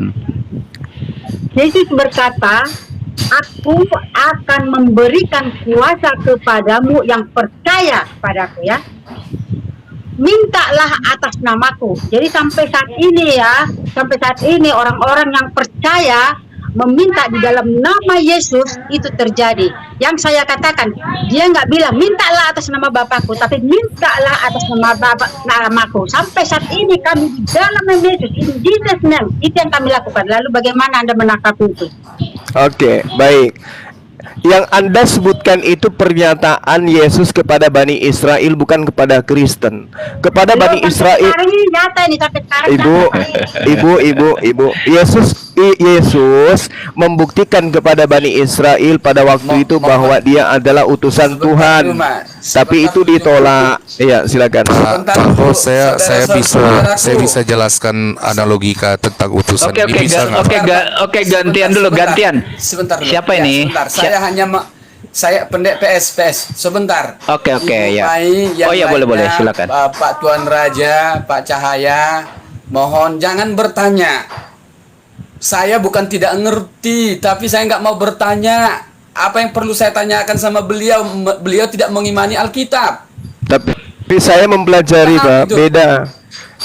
Yesus berkata, aku akan memberikan kuasa kepadamu yang percaya padaku ya. Mintalah atas namaku. Jadi sampai saat ini orang-orang yang percaya meminta di dalam nama Yesus itu terjadi. Yang saya katakan, dia nggak bilang mintalah atas nama Bapakku, tapi mintalah atas namaku. Sampai saat ini kami di dalam nama Yesus, in Jesus name, itu yang kami lakukan. Lalu bagaimana Anda menangkap itu? Oke, baik. Yang Anda sebutkan itu pernyataan Yesus kepada Bani Israel, bukan kepada Kristen. Kepada Bani Israel. Sekarang ini nyata ini sampai sekarang. Ibu, Yesus membuktikan kepada Bani Israel pada waktu itu bahwa Dia adalah utusan Tuhan. Tapi itu ditolak. Iya, silakan. Pak host, saya bisa jelaskan analogika tentang utusan. Oke, Ini bisa nggak, Pak? gantian dulu, gantian. Sebentar dulu. Siapa Ya, ini? Sebentar. Saya hanya saya pendek PS. Sebentar. Oke, Ibu ya. Mai, yang Oh ya, boleh, lainnya, silakan. Pak Tuan Raja, Pak Cahaya, mohon jangan bertanya. Saya bukan tidak ngerti, tapi saya nggak mau bertanya. Apa yang perlu saya tanyakan sama beliau? Beliau tidak mengimani Alkitab. Tapi saya mempelajari, Paham Pak. itu?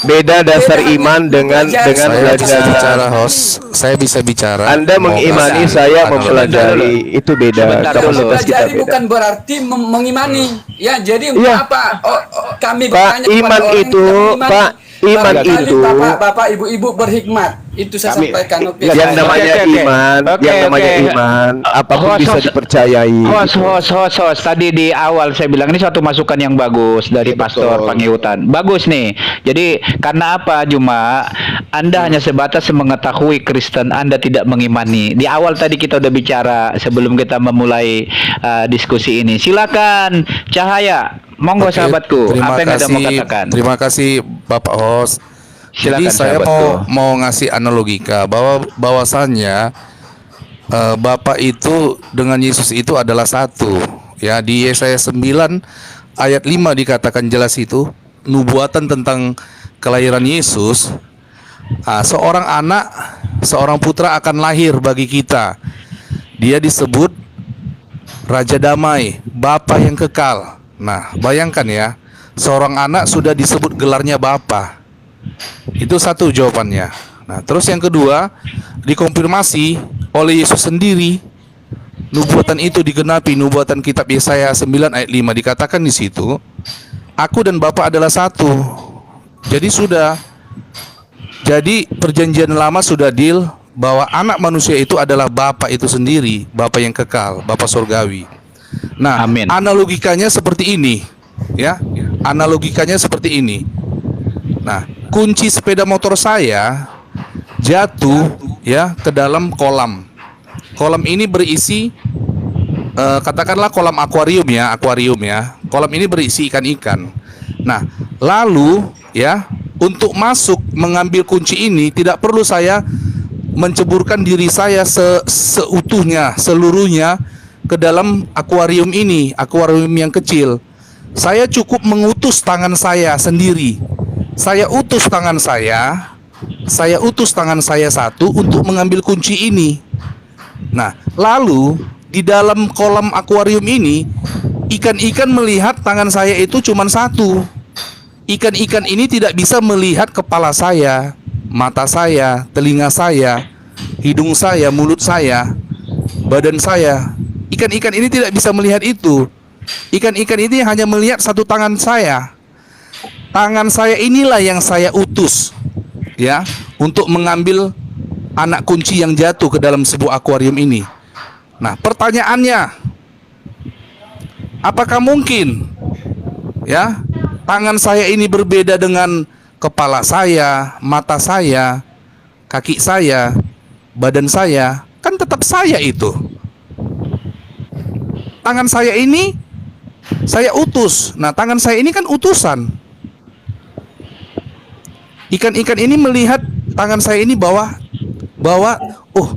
Beda dasar Beda, iman dengan mempelajari. Saya bisa belajar. bicara, host. Saya bisa bicara. Anda Mau mengimani, kasih saya analogi. mempelajari. Itu beda. Sebentar Kapasitas dulu. kita Mempelajari beda. bukan berarti mengimani. Ya, jadi untuk Iya. apa? Kami Pak, bertanya kepada iman orang yang itu, tidak mengimani. Pak, iman Barangkali itu. Bapak, ibu-ibu berhikmat. Itu saya sampaikan. Oke. Yang namanya Oke. iman, Oke, yang namanya oke. iman, apapun Host, bisa host. dipercayai. Host. Tadi di awal saya bilang ini suatu masukan yang bagus dari Pastor Pangihutan. Bagus nih. Jadi karena apa? Cuma Anda hanya sebatas mengetahui Kristen, Anda tidak mengimani. Di awal tadi kita udah bicara sebelum kita memulai diskusi ini. Silakan Cahaya. Monggo Oke, sahabatku. Apa yang Anda mau katakan? Terima kasih Bapak host. Jadi Silakan, saya sahabatku. mau ngasih analogika bahwasannya Bapak itu dengan Yesus itu adalah satu. Ya, di Yesaya 9 ayat 5 dikatakan jelas itu nubuatan tentang kelahiran Yesus. Seorang anak, seorang putra akan lahir bagi kita. Dia disebut Raja Damai, Bapa yang kekal. Nah, bayangkan ya, seorang anak sudah disebut gelarnya Bapa. Itu satu jawabannya. Nah, terus yang kedua, dikonfirmasi oleh Yesus sendiri. Nubuatan itu digenapi, nubuatan kitab Yesaya 9 ayat 5 dikatakan di situ, aku dan Bapa adalah satu. Jadi perjanjian lama sudah deal bahwa anak manusia itu adalah Bapa itu sendiri, Bapa yang kekal, Bapa surgawi. Nah, Amin. analogikanya seperti ini, ya. Analogikanya seperti ini. Nah, kunci sepeda motor saya jatuh ya ke dalam kolam. Kolam ini berisi katakanlah kolam akuarium ya. Kolam ini berisi ikan-ikan. Nah, lalu ya, untuk masuk mengambil kunci ini tidak perlu saya menceburkan diri saya seutuhnya, seluruhnya ke dalam akuarium ini, akuarium yang kecil. Saya cukup mengutus tangan saya sendiri. Saya utus tangan saya satu untuk mengambil kunci ini. Nah, lalu di dalam kolam akuarium ini, ikan-ikan melihat tangan saya itu cuma satu. Ikan-ikan ini tidak bisa melihat kepala saya, mata saya, telinga saya, hidung saya, mulut saya, badan saya. Ikan-ikan ini tidak bisa melihat itu. Ikan-ikan ini hanya melihat satu tangan saya. Tangan saya inilah yang saya utus, ya, untuk mengambil anak kunci yang jatuh ke dalam sebuah akuarium ini. Nah, pertanyaannya, apakah mungkin, ya, tangan saya ini berbeda dengan kepala saya, mata saya, kaki saya, badan saya? Kan tetap saya itu. Tangan saya ini saya utus. Nah, tangan saya ini kan utusan. Ikan-ikan ini melihat tangan saya ini bahwa oh,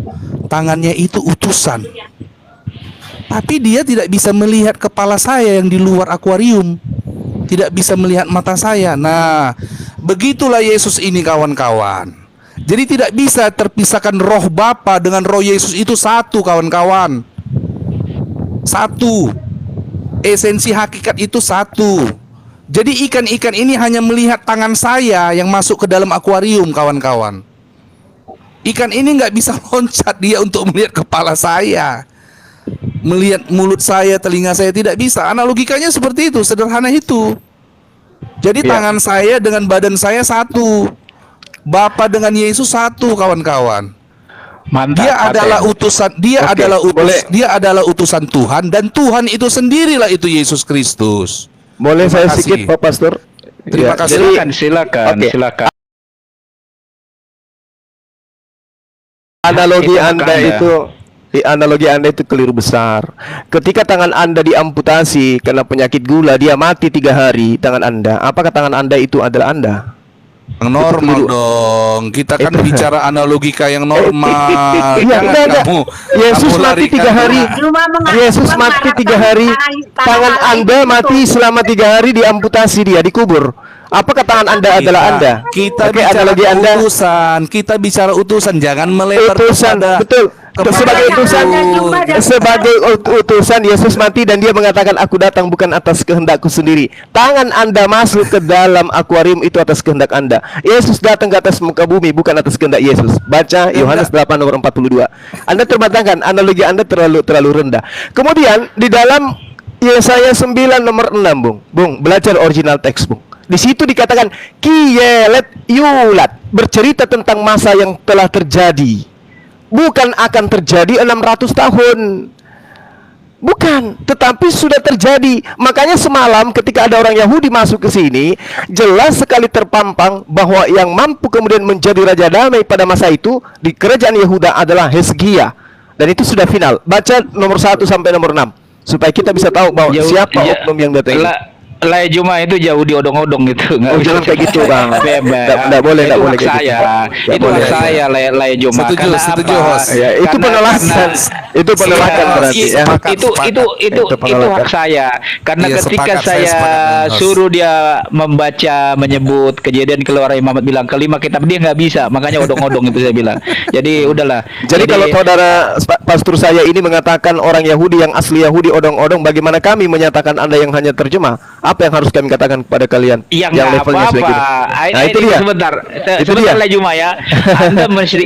tangannya itu utusan. Tapi dia tidak bisa melihat kepala saya yang di luar akuarium. Tidak bisa melihat mata saya. Nah, begitulah Yesus ini, kawan-kawan. Jadi tidak bisa terpisahkan roh Bapa dengan roh Yesus itu satu, kawan-kawan. Satu. Esensi hakikat itu satu. Jadi ikan-ikan ini hanya melihat tangan saya yang masuk ke dalam akuarium, kawan-kawan. Ikan ini nggak bisa loncat dia untuk melihat kepala saya, melihat mulut saya, telinga saya, tidak bisa. Analogikanya seperti itu, sederhana itu. Jadi tangan saya dengan badan saya satu, Bapa dengan Yesus satu, kawan-kawan. Mantap. Dia adalah Aten. utusan, dia adalah utusan Tuhan, dan Tuhan itu sendirilah itu Yesus Kristus. Boleh Terima saya kasih. sedikit, Pak Pastor? Terima kasih. Silakan. Oke. Silakan. Analogi Itu Anda makanya. itu analogi Anda itu keliru besar. Ketika tangan Anda diamputasi karena penyakit gula, dia mati 3 hari tangan Anda. Apakah tangan Anda itu adalah Anda? Yang normal dong. Kita kan bicara analogika yang normal. Iya, Jangan enggak. Yesus kamu mati larikan 3 hari. Yesus mati 3 hari. Tangan Anda mati selama 3 hari, diamputasi dia, dikubur. Apakah tangan Anda adalah Anda? Kita Oke, bicara analogi Anda. utusan. Kita bicara utusan. Jangan melebar Utusan, betul. Sebagai utusan, sebagai utusan Yesus mati dan dia mengatakan, aku datang bukan atas kehendakku sendiri. Tangan Anda masuk ke dalam akuarium itu atas kehendak Anda. Yesus datang ke atas muka bumi bukan atas kehendak Yesus. Baca Yohanes 8 nomor 42. Anda terbantahkan, analogi Anda terlalu rendah. Kemudian di dalam Yesaya 9 nomor 6, Bung, belajar original teks, Bung. Di situ dikatakan Kielet Yulat, bercerita tentang masa yang telah terjadi. Bukan akan terjadi 600 tahun. Bukan, tetapi sudah terjadi. Makanya semalam ketika ada orang Yahudi masuk ke sini, jelas sekali terpampang bahwa yang mampu kemudian menjadi raja damai pada masa itu di kerajaan Yehuda adalah Hizkia. Dan itu sudah final. Baca nomor 1 sampai nomor 6 supaya kita bisa tahu bahwa siapa oknum yang datang ini. Lai Juma itu jauh diodong-odong gitu. Jangan kayak gitu, Bang. Enggak boleh, itu boleh hak kayak gitu. saya. Itu hak saya, Lai Juma. Setuju, host. Ya, itu penolakan. Itu penolakan berarti ya. Itu hak saya. Karena Iya, ketika sepakat, saya saya sepakat dengan host. suruh dia membaca, menyebut kejadian keluaran Muhammad bilang kelima kitab, dia nggak bisa. Makanya odong-odong itu saya bilang. Jadi udahlah. Jadi kalau saudara pastor saya ini mengatakan orang Yahudi yang asli Yahudi odong-odong, bagaimana kami menyatakan Anda yang hanya terjemah? Apa yang harus kami katakan kepada kalian yang levelnya apa-apa. Nah, itu dia. Sebentar dia. lah Juma ya. Anda mesti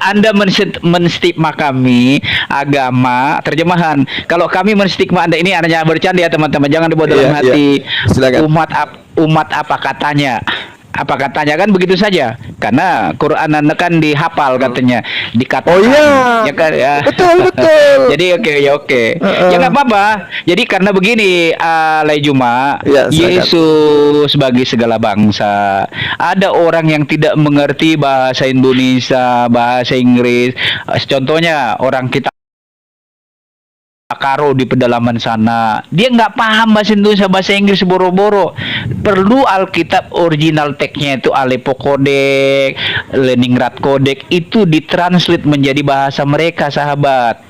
Anda menstigma kami agama terjemahan. Kalau kami menstigma Anda ini hanya bercanda ya teman-teman. Jangan dibawa dalam hati. Silakan. Umat apa katanya? Apa katanya kan begitu saja. Karena Quran Anda kan dihafal katanya, dikatakan. Oh iya. Ya kan ya. Betul. Jadi oke. Ya nggak apa-apa. Jadi karena begini, Lai Juma, Ya, silakan. Yesus bagi segala bangsa. Ada orang yang tidak mengerti bahasa Indonesia, bahasa Inggris. Contohnya orang kita Karo di pedalaman sana, dia nggak paham bahasa Indonesia, bahasa Inggris boro-boro. Perlu Alkitab original teksnya itu Aleppo Codex, Leningrad Codex itu ditranslate menjadi bahasa mereka, sahabat.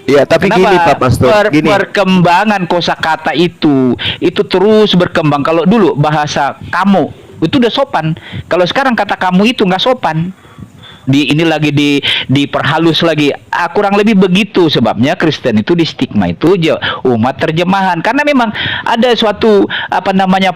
Iya, tapi Kenapa? gini Pak Pastor, gini. Perkembangan kosakata itu terus berkembang. Kalau dulu bahasa kamu itu udah sopan, kalau sekarang kata kamu itu nggak sopan. Ini lagi diperhalus lagi. Kurang lebih begitu sebabnya Kristen itu di stigma itu umat terjemahan, karena memang ada suatu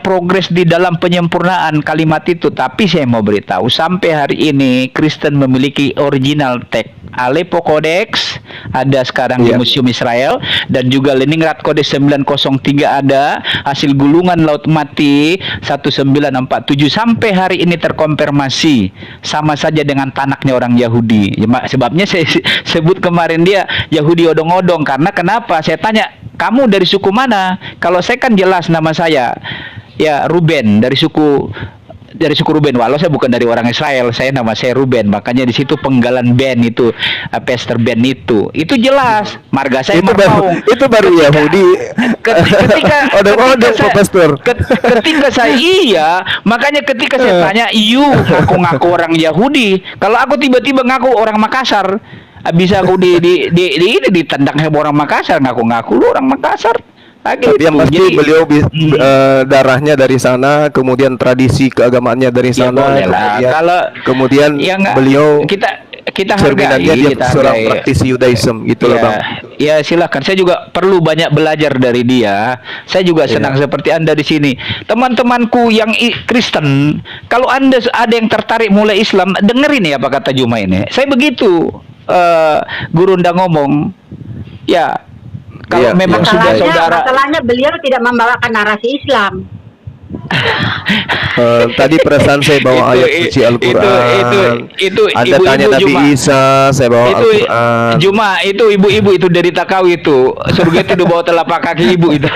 progres di dalam penyempurnaan kalimat itu. Tapi saya mau beritahu sampai hari ini Kristen memiliki original teks Aleppo Codex ada sekarang di Museum Israel, dan juga Leningrad Codex 903 ada, hasil gulungan Laut Mati 1947 sampai hari ini terkonfirmasi sama saja dengan tanaknya orang Yahudi. Sebabnya saya sebut kemarin dia Yahudi odong-odong, karena kenapa? Saya tanya, kamu dari suku mana? Kalau saya kan jelas nama saya ya Ruben, dari suku Ruben. Walau saya bukan dari orang Israel, nama saya Ruben. Makanya di situ penggalan Ben itu, Pastor Ben itu jelas. Marga saya Marmaung. Itu baru Yahudi. Ketika Odong-odong Pak Pastor. Ketika saya makanya ketika saya tanya, ngaku orang Yahudi. Kalau aku tiba-tiba ngaku orang Makassar, bisa aku ditendang orang Makassar, ngaku lu orang Makassar. Tapi yang pasti beliau darahnya dari sana, kemudian tradisi keagamaannya dari sana, kemudian beliau kita hargai, dia seorang praktisi Yudaism gitu loh Bang. Ya silakan, saya juga perlu banyak belajar dari dia. Saya juga senang seperti Anda di sini. Teman-temanku yang Kristen, kalau Anda ada yang tertarik mulai Islam, dengerin ya apa kata Juma ini. Saya begitu, Guru Unda ngomong, ya. Kalau memang sudah saudara, masalahnya beliau tidak membawakan narasi Islam. Tadi perasaan saya bawa ayat suci Al-Quran. Anda tanya Nabi Isa, saya bawa Al-Quran. Juma itu ibu-ibu itu dari Takau itu surga itu bawa telapak kaki ibu itu.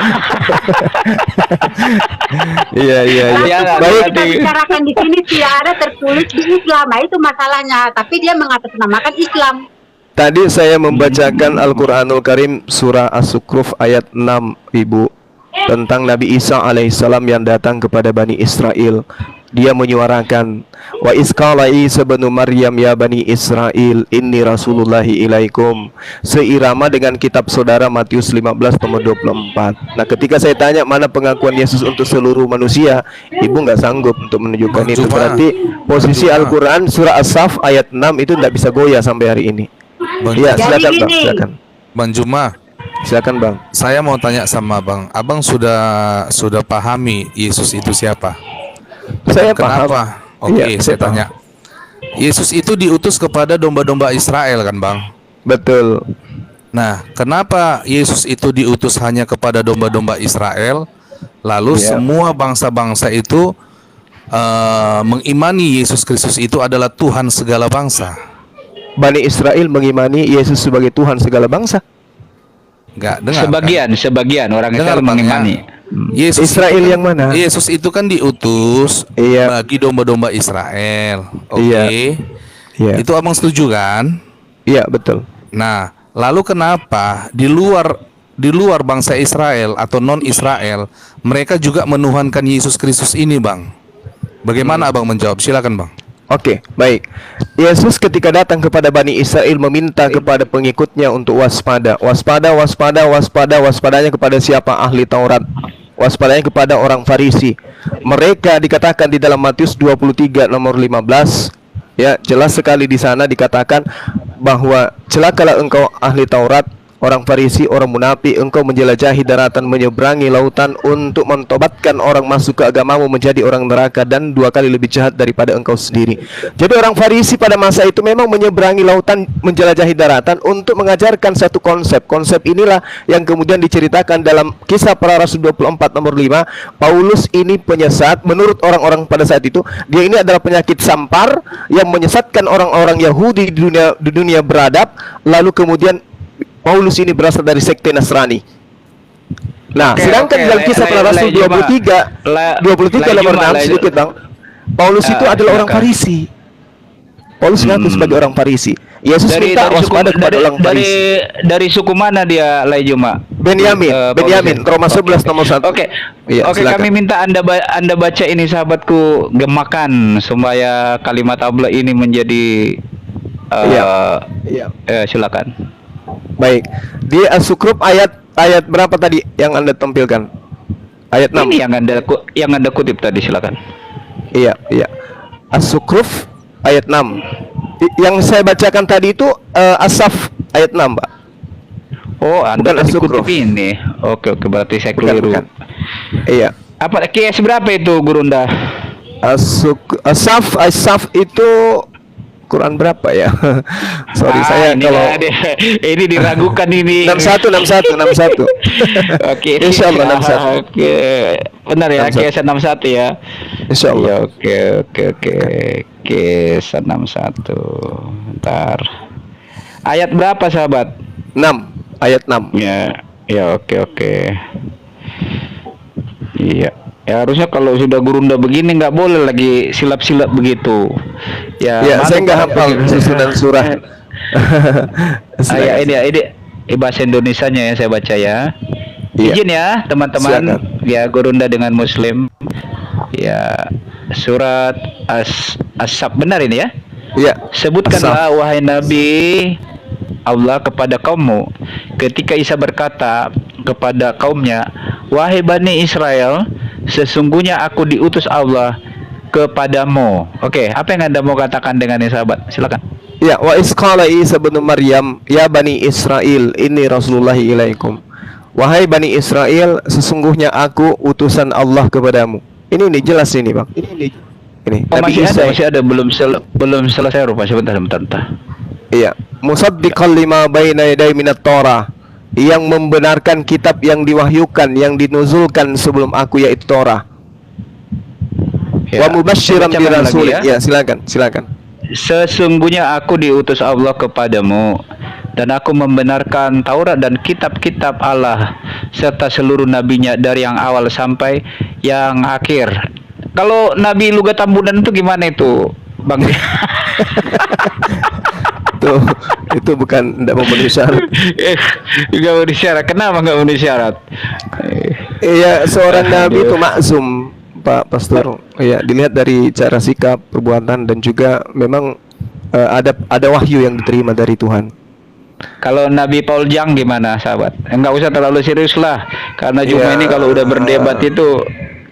Iya. Baik. Kita bicarakan di sini tidak ada tertulis di Islam, nah itu masalahnya. Tapi dia mengatasnamakan Islam. Tadi saya membacakan Al-Quranul Karim surah As-Sukruf ayat 6 Ibu, tentang Nabi Isa alaihissalam yang datang kepada Bani Israel. dia menyuarakan wa isqala Isa bin Maryam ya bani Israel inni rasulullahi ilaikum, seirama dengan kitab saudara Matius 15 nomor 24. Nah, ketika saya tanya mana pengakuan Yesus untuk seluruh manusia, ibu nggak sanggup untuk menunjukkan Bang itu. Juma. Berarti posisi Bang Juma. Al-Quran surah As-Saff ayat 6 itu tidak bisa goyah sampai hari ini. Bang, Iya, Jadi silakan Bang, gini. silakan. Bang Juma, Silakan Bang. saya mau tanya sama Abang. Abang sudah pahami Yesus itu siapa? Saya paham. Kenapa? Oke, Iya, saya paham. tanya. Yesus itu diutus kepada domba-domba Israel kan, Bang? Betul. Nah, kenapa Yesus itu diutus hanya kepada domba-domba Israel, lalu Iya. semua bangsa-bangsa itu mengimani Yesus Kristus itu adalah Tuhan segala bangsa? Bani Israel mengimani Yesus sebagai Tuhan segala bangsa. Enggak, dengar. Sebagian orang Dengar, Israel Bang, mengimani. ya. Yesus Israel itu kan- yang mana? Yesus itu kan diutus Iya. bagi domba-domba Israel. Oke. Iya. Iya. Itu Abang setuju kan? Iya, betul. Nah, lalu kenapa di luar bangsa Israel atau non Israel mereka juga menuhankan Yesus Kristus ini, Bang? Bagaimana Abang menjawab? Silakan, Bang. Oke, baik. Yesus ketika datang kepada Bani Israel meminta kepada pengikutnya untuk waspada. Waspada, waspada, waspada, waspadanya kepada siapa? Ahli Taurat. Waspadanya kepada orang Farisi. Mereka dikatakan di dalam Matius 23 nomor 15, ya, jelas sekali di sana dikatakan bahwa celakalah engkau ahli Taurat, orang Farisi, orang munafik, engkau menjelajahi daratan, menyeberangi lautan untuk mentobatkan orang masuk ke agamamu menjadi orang neraka dan 2 kali lebih jahat daripada engkau sendiri. Jadi orang Farisi pada masa itu memang menyeberangi lautan, menjelajahi daratan untuk mengajarkan satu konsep. Konsep inilah yang kemudian diceritakan dalam Kisah Para Rasul 24 nomor 5. Paulus ini penyesat menurut orang-orang pada saat itu. Dia ini adalah penyakit sampar yang menyesatkan orang-orang Yahudi di dunia beradab. Lalu kemudian Paulus ini berasal dari sekte Nasrani. Nah, Oke, sedangkan oke, dalam Kisah Para Rasul 23 nomor 6 sedikit Bang. Paulus itu adalah orang silakan. Farisi. Paulus ngaku sebagai orang Farisi. Yesus minta waspada kepada orang Farisi. dari suku mana dia, Lai Juma? Benyamin, Paulus Benyamin, ini. Roma 11 nomor 1. Oke. Iya, Oke, silakan. kami minta Anda baca ini sahabatku, gemakan supaya kalimat Allah ini menjadi Iya. silakan. Baik. Di As-Sukruf ayat berapa tadi yang Anda tampilkan? Ayat 6. Ini yang Anda kutip tadi, silakan. Iya, iya. As-Sukruf ayat 6. Yang saya bacakan tadi itu As-Saff ayat 6, Pak. Oh, Anda Bukan tadi As-Sukruf. kutip ini. Oke, berarti saya Bukan, keliru. bukan. Iya. Apa QS berapa itu, Gurunda? As-Saff itu Quran berapa ya? Sorry saya ini kalau ini diragukan ini. 61. Oke, Insyaallah 61. Oke, benar ya, 61. QS 61 ya. Insyaallah. Ya, oke. QS 61. Bentar. Ayat berapa, sahabat? 6, ayat 6. Ya, oke. Iya. Ya harusnya kalau sudah Gurunda begini nggak boleh lagi silap-silap begitu. Ya, maaf, saya nggak hafal susunan surah. ini bahasa Indonesianya ya saya baca ya. Iya. Izin ya teman-teman. Silakan. Ya, Gurunda dengan Muslim. Ya, surat As-Saff, benar ini ya? Iya. Sebutkanlah wahai Nabi Allah kepada kaummu ketika Isa berkata kepada kaumnya, wahai Bani Israel, sesungguhnya aku diutus Allah kepadamu. Oke, apa yang Anda mau katakan dengan ini, sahabat? Silakan. Ya, wa isqala Isa bin Maryam ya Bani Israel inni rasulullahi ilaikum. Wahai Bani Israel, sesungguhnya aku utusan Allah kepadamu. Ini jelas ini, Bang. Ini Oh, masih ada belum selesai rupa. Sebentar. Iya, musaddiqan lima baina yaday minat Torah, yang membenarkan kitab yang diwahyukan, yang dinuzulkan sebelum aku, yaitu Torah. Wa mubasysyiran bi rasul. Ya, silakan. Sesungguhnya aku diutus Allah kepadamu dan aku membenarkan Taurat dan kitab-kitab Allah serta seluruh nabinya dari yang awal sampai yang akhir. Kalau Nabi Luga Tambunan itu gimana itu, Bang? itu bukan tidak memenuhi syarat. Enggak memenuhi syarat. Kenapa enggak memenuhi syarat? Iya, seorang nabi itu maksum Pak Pastor. Ya, dilihat dari cara sikap, perbuatan dan juga memang ada wahyu yang diterima dari Tuhan. Kalau Nabi Paul Jang gimana sahabat? Enggak usah terlalu serius lah, karena cuma Ya, ini kalau udah berdebat itu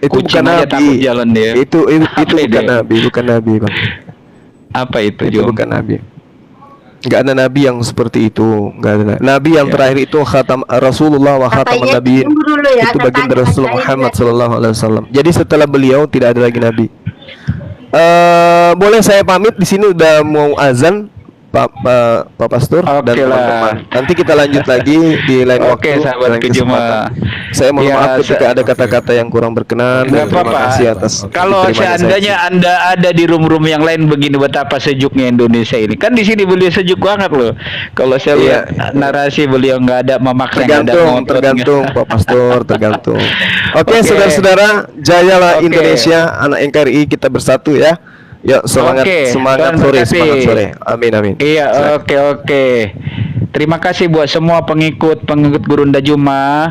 bukan aja takut nabi. jalan dia. Itu Apa bukan dia? nabi, bukan nabi, Bang. Apa itu, Itu Jom? bukan nabi. Enggak ada nabi yang seperti itu, enggak ada. Nabi yang terakhir itu khatam Rasulullah wa khataman Katanya nabiyyin. tunggu dulu ya, Itu baginda katanya Rasul saya Muhammad juga. sallallahu alaihi wasallam. Jadi setelah beliau tidak ada lagi nabi. Boleh saya pamit, di sini udah mau azan, Pak Pastor dan Oke lah. teman-teman. Nanti kita lanjut lagi di lain Oke, waktu. sahabat lain Kejuma. kesempatan. Saya mohon Ya, maaf ketika ada kata-kata yang kurang berkenan. Nggak Terima apa-apa. kasih atas Kalau diterimanya seandainya saya. Anda ada di room-room yang lain begini, betapa sejuknya Indonesia ini. Kan di sini beliau sejuk banget loh. Kalau saya Iya. lihat narasi beliau nggak ada memaksa, nggak ada ngotot. Tergantung Pak Pastor, tergantung. Oke, Oke. saudara-saudara, jayalah Oke. Indonesia, anak NKRI, kita bersatu ya. Yuk, semangat Oke, semangat Tuhan sore, berkati. semangat sore. Amin amin. Iya, oke. Terima kasih buat semua pengikut Gurunda Juma.